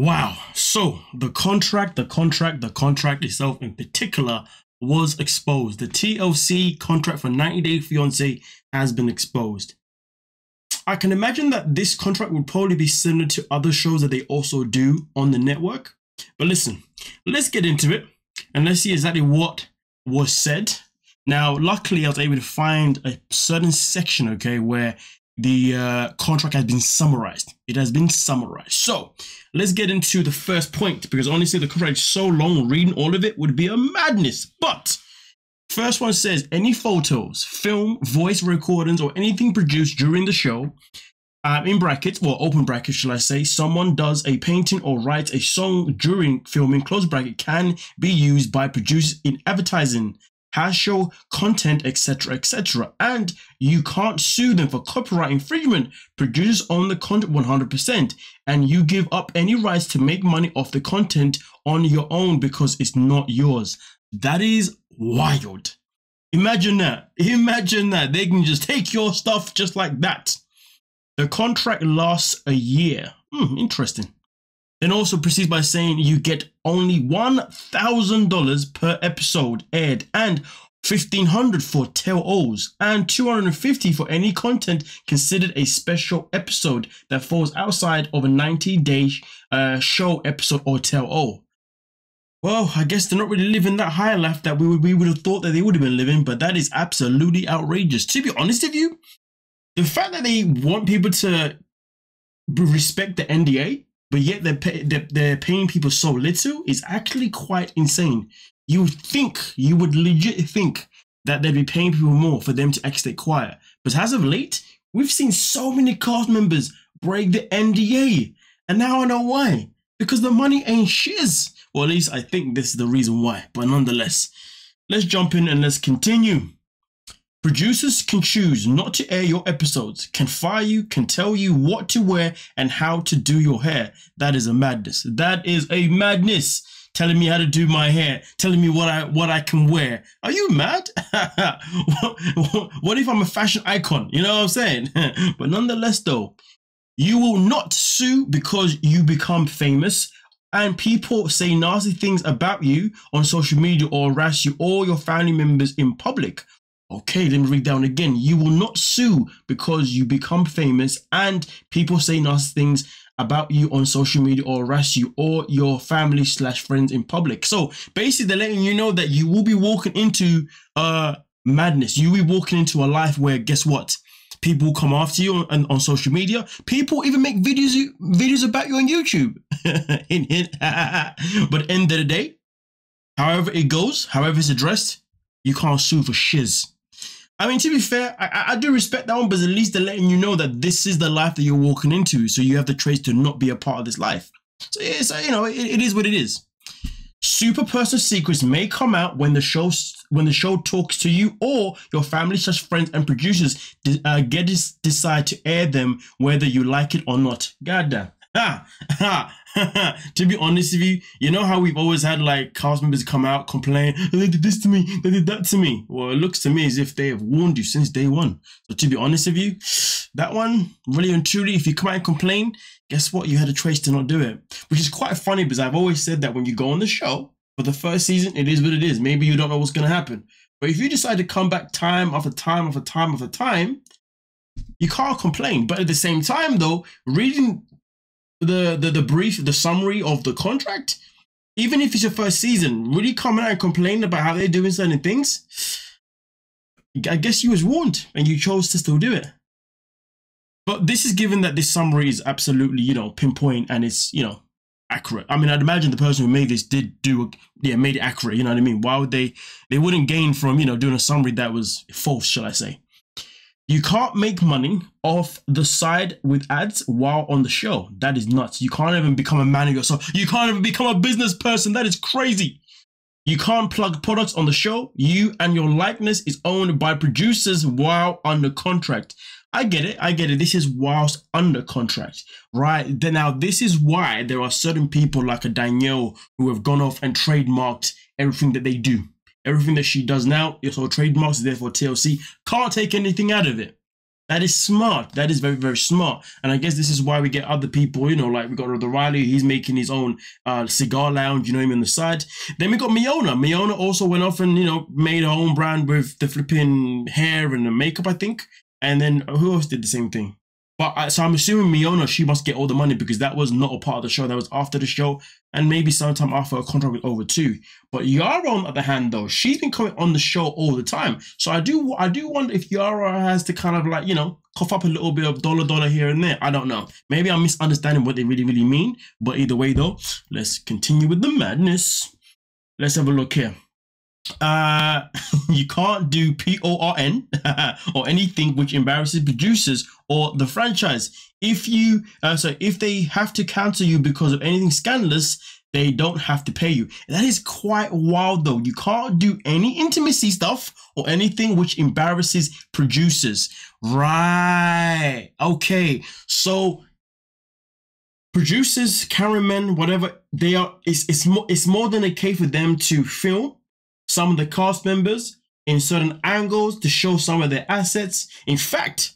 Wow. So the contract itself in particular was exposed. The TLC contract for 90 Day Fiancé has been exposed. I can imagine that this contract would probably be similar to other shows that they also do on the network. But listen, let's get into it and let's see exactly what was said. Now, luckily, I was able to find a certain section, okay, where the contract has been summarized. It has been summarized. So let's get into the first point, because honestly, the contract is so long, reading all of it would be a madness. But first one says, any photos, film, voice recordings, or anything produced during the show, in brackets, or open brackets, shall I say, someone does a painting or writes a song during filming, close bracket, can be used by producers in advertising, house show content, etc., etc., and you can't sue them for copyright infringement. Producers own the content 100%, and you give up any rights to make money off the content on your own because it's not yours. That is wild. Imagine that. Imagine that. They can just take your stuff just like that. The contract lasts a year. Interesting. Then also proceeds by saying you get only $1,000 per episode aired and $1,500 for tell-alls and $250 for any content considered a special episode that falls outside of a 90-day show episode or tell-all. Well, I guess they're not really living that high life that we would have thought that they would have been living, but that is absolutely outrageous. To be honest with you, the fact that they want people to respect the NDA, but yet they're paying people so little is actually quite insane. You would legit think that they'd be paying people more for them to actually stay quiet. But as of late, we've seen so many cast members break the NDA. And now I know why. Because the money ain't shiz. Or at least I think this is the reason why. But nonetheless, let's jump in and let's continue. Producers can choose not to air your episodes, can fire you, can tell you what to wear and how to do your hair. That is a madness. That is a madness. Telling me how to do my hair, telling me what I can wear. Are you mad? What if I'm a fashion icon? You know what I'm saying? But nonetheless though, you will not sue because you become famous and people say nasty things about you on social media or harass you or your family members in public. Okay, let me read down again. You will not sue because you become famous and people say nasty things about you on social media or harass you or your family / friends in public. So basically they're letting you know that you will be walking into madness. You will be walking into a life where, guess what? People will come after you on social media. People even make videos about you on YouTube. Hint, hint. But at the end of the day, however it goes, however it's addressed, you can't sue for shiz. I mean, to be fair, I do respect that one, but at least they're letting you know that this is the life that you're walking into. So you have the traits to not be a part of this life. So yeah, so, you know, it is what it is. Super personal secrets may come out when the show talks to you or your family / friends and producers decide to air them whether you like it or not. Goddamn. To be honest with you, you know how we've always had like cast members come out, complain, they did this to me, they did that to me. Well, it looks to me as if they have warned you since day one. So to be honest with you, that one, really and truly, if you come out and complain, guess what? You had a choice to not do it. Which is quite funny because I've always said that when you go on the show for the first season, it is what it is. Maybe you don't know what's going to happen. But if you decide to come back time after time after time after time, you can't complain. But at the same time though, reading the brief, the summary of the contract, even if it's your first season, really coming out and complaining about how they're doing certain things, I guess you was warned and you chose to still do it. But this is given that this summary is absolutely, you know, pinpoint and it's, you know, accurate. I mean, I'd imagine the person who made this made it accurate, you know what I mean? Why would they wouldn't gain from, you know, doing a summary that was false, shall I say. You can't make money off the side with ads while on the show. That is nuts. You can't even become a man of yourself. You can't even become a business person. That is crazy. You can't plug products on the show. You and your likeness is owned by producers while under contract. I get it. I get it. This is whilst under contract, right? Then now this is why there are certain people like a Danielle who have gone off and trademarked everything that they do. Everything that she does now is all trademarks, therefore TLC can't take anything out of it. That is smart. That is very, very smart. And I guess this is why we get other people, you know, like we got the Riley, he's making his own cigar lounge, you know him on the side. Then we got Miona. Miona also went off and, you know, made her own brand with the flipping hair and the makeup, I think. And then who else did the same thing? But so I'm assuming Miona, she must get all the money because that was not a part of the show. That was after the show and maybe sometime after a contract was over too. But Yara, on the other hand, though, she's been coming on the show all the time. So I do wonder if Yara has to kind of like, you know, cough up a little bit of dollar here and there. I don't know. Maybe I'm misunderstanding what they really mean. But either way, though, let's continue with the madness. Let's have a look here. You can't do PORN or anything which embarrasses producers or the franchise. If they have to cancel you because of anything scandalous, they don't have to pay you. That is quite wild, though. You can't do any intimacy stuff or anything which embarrasses producers. Right. Okay. So producers, cameramen, whatever they are, it's more than okay for them to film some of the cast members in certain angles to show some of their assets. In fact,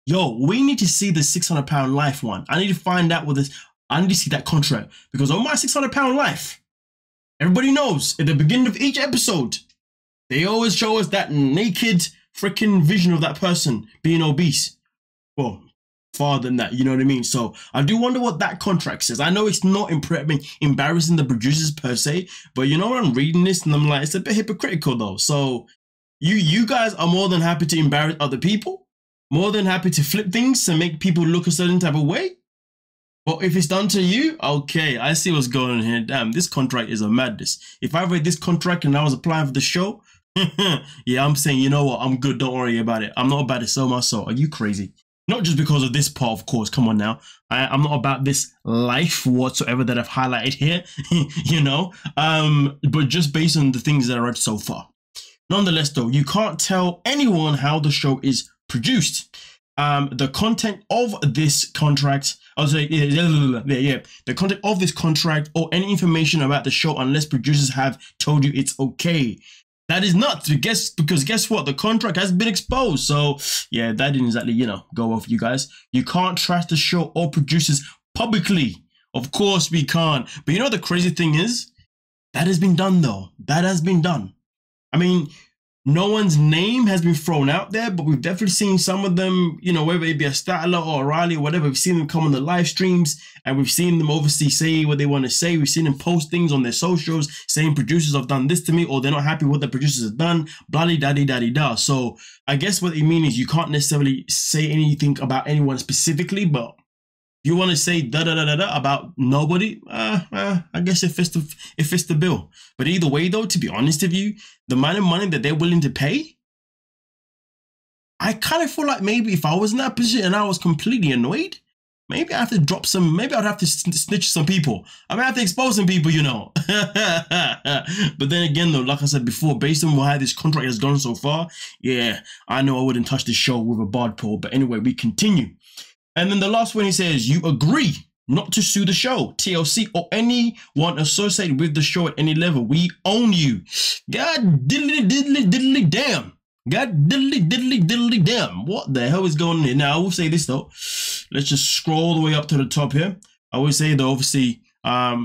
we need to see the £600 life one. I need to find out what this. I need to see that contract because on my £600 life, everybody knows at the beginning of each episode, they always show us that naked freaking vision of that person being obese. Well, far than that, you know what I mean? So I do wonder what that contract says. I know it's not embarrassing the producers per se, but you know what, I'm reading this and I'm like, it's a bit hypocritical though. So you guys are more than happy to embarrass other people, more than happy to flip things to make people look a certain type of way. But if it's done to you, okay, I see what's going on here. Damn, this contract is a madness. If I read this contract and I was applying for the show, yeah, I'm saying, you know what, I'm good, don't worry about it. I'm not about to sell my soul. Are you crazy? Not just because of this part, of course, come on now. I'm not about this life whatsoever that I've highlighted here, you know, but just based on the things that I read so far. Nonetheless, though, you can't tell anyone how the show is produced. The content of this contract, the content of this contract or any information about the show unless producers have told you it's okay. That is nuts, because guess what? The contract has been exposed. So yeah, that didn't exactly, you know, go off you guys. You can't trash the show or producers publicly. Of course we can't. But you know the crazy thing is? That has been done though. That has been done. I mean, no one's name has been thrown out there, but we've definitely seen some of them, you know, whether it be a Statler or a Riley or whatever, we've seen them come on the live streams and we've seen them obviously say what they want to say. We've seen them post things on their socials saying producers have done this to me or they're not happy with what the producers have done, blah-de-da-de-da-de-da. So I guess what they mean is you can't necessarily say anything about anyone specifically, but if you want to say da-da-da-da-da about nobody, I guess it fits the bill. But either way, though, to be honest with you, the amount of money that they're willing to pay, I kind of feel like maybe if I was in that position and I was completely annoyed, maybe I have to drop some, maybe I'd have to snitch some people. I might have to expose some people, you know. But then again, though, like I said before, based on how this contract has gone so far, yeah, I know I wouldn't touch the show with a barred pole. But anyway, we continue. And then the last one, he says, you agree not to sue the show, TLC, or anyone associated with the show at any level. We own you. God diddly damn. God diddly damn. What the hell is going on here? Now, I will say this, though. Let's just scroll all the way up to the top here. I will say, though, obviously,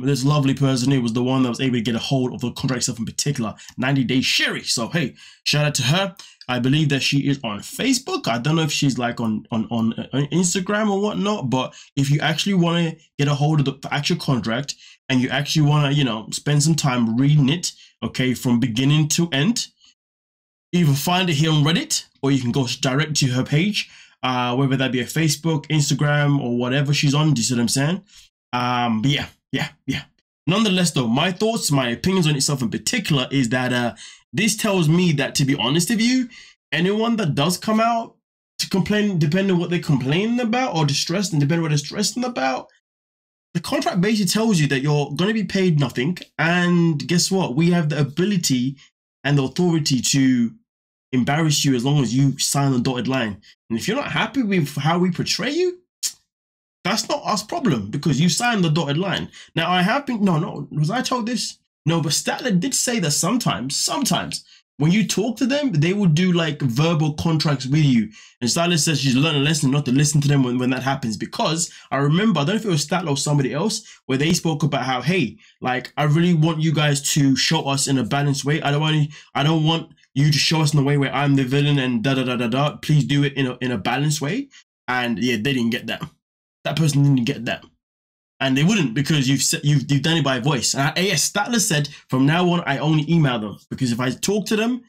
this lovely person here was the one that was able to get a hold of the contract itself in particular, 90 Day Sherry. So, hey, shout out to her. I believe that she is on Facebook. I don't know if she's like on Instagram or whatnot, but if you actually want to get a hold of the actual contract and you actually want to, you know, spend some time reading it, okay, from beginning to end, either find it here on Reddit or you can go direct to her page, whether that be a Facebook, Instagram, or whatever she's on. Do you see what I'm saying? But yeah. Nonetheless, though, my thoughts, my opinions on itself in particular is that this tells me that, to be honest with you, anyone that does come out to complain, depending on what they're complaining about or distressed, and depending on what they're stressing about, the contract basically tells you that you're going to be paid nothing. And guess what? We have the ability and the authority to embarrass you as long as you sign the dotted line. And if you're not happy with how we portray you, that's not us problem because you signed the dotted line. Now, I have been, no, was I told this? No, but Statler did say that sometimes when you talk to them, they will do like verbal contracts with you. And Styler says she's learned a lesson not to listen to them when that happens. Because I remember, I don't know if it was Statler or somebody else, where they spoke about how, hey, like, I really want you guys to show us in a balanced way. I don't want you to show us in a way where I'm the villain and da-da-da-da-da. Please do it in a balanced way. And yeah, they didn't get that. That person didn't get that. And they wouldn't, because you've done it by voice. And yes, Statler said, from now on, I only email them, because if I talk to them,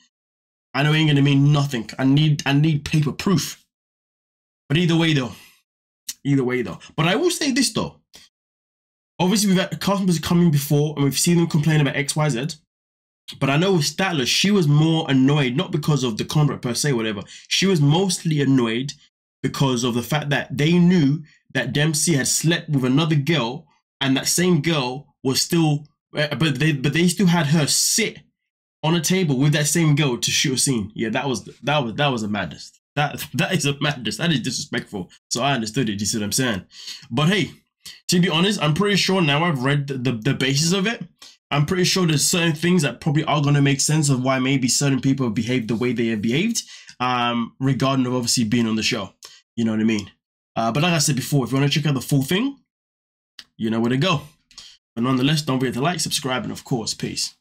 I know it ain't gonna mean nothing. I need paper proof. But either way though. But I will say this though. Obviously, we've had customers coming before, and we've seen them complain about X, Y, Z. But I know with Statler, she was more annoyed, not because of the contract per se, whatever. She was mostly annoyed because of the fact that they knew that Dempsey had slept with another girl, and that same girl was still, but they still had her sit on a table with that same girl to shoot a scene. Yeah, that was a madness. That is a madness. That is disrespectful. So I understood it. You see what I'm saying? But hey, to be honest, I'm pretty sure now I've read the basis of it. I'm pretty sure there's certain things that probably are going to make sense of why maybe certain people have behaved the way they have behaved, regarding of obviously being on the show. You know what I mean? But like I said before, if you want to check out the full thing, you know where to go. But nonetheless, don't forget to like, subscribe, and of course, peace.